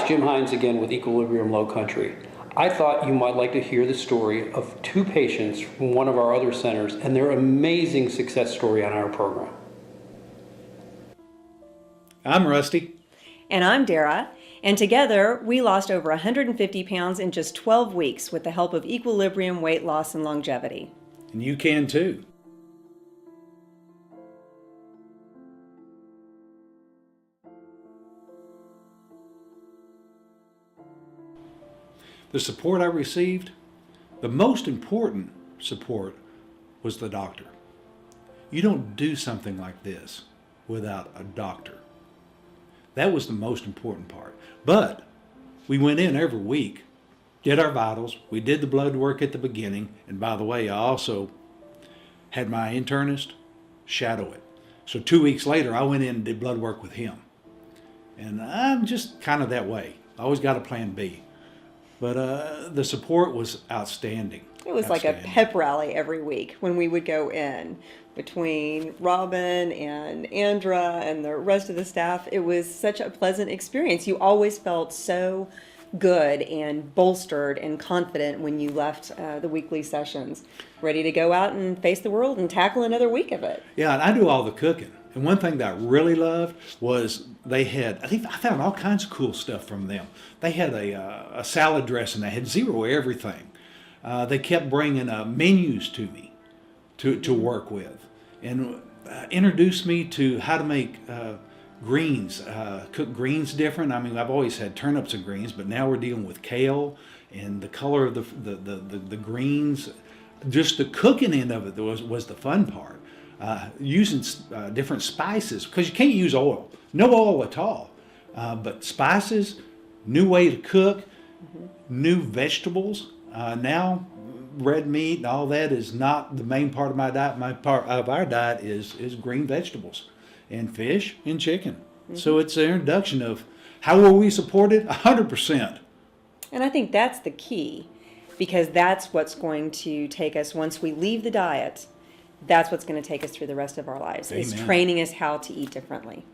Jim Hines again with Equilibrium Low Country. I thought you might like to hear the story of two patients from one of our other centers and their amazing success story on our program. I'm Rusty. And I'm Dara. And together, we lost over 150 pounds in just 12 weeks with the help of Equilibrium Weight Loss and Longevity. And you can too. The support I received, the most important support was the doctor. You don't do something like this without a doctor. That was the most important part. But we went in every week, did our vitals, we did the blood work at the beginning, and by the way, I also had my internist shadow it. So 2 weeks later, I went in and did blood work with him. And I'm just kind of that way. I always got a plan B. But the support was outstanding. It was like a pep rally every week when we would go in between Robin and Andra and the rest of the staff. It was such a pleasant experience. You always felt so good and bolstered and confident when you left the weekly sessions, ready to go out and face the world and tackle another week of it. Yeah, and I do all the cooking. And one thing that I really loved was I found all kinds of cool stuff from them. They had a salad dressing. They had zero everything. They kept bringing menus to me to work with, and introduced me to how to make greens, cook greens different. I mean, I've always had turnips and greens, but now we're dealing with kale and the color of the greens. Just the cooking end of it was the fun part. Using different spices, because you can't use oil, no oil at all, but spices, new way to cook, new vegetables. Now red meat and all that is not the main part of my diet. My part of our diet is green vegetables and fish and chicken. So it's an introduction of how will we support it? 100%. And I think that's the key, because that's what's going to take us, once we leave the diet, that's what's going to take us through the rest of our lives. Amen. Is training us how to eat differently.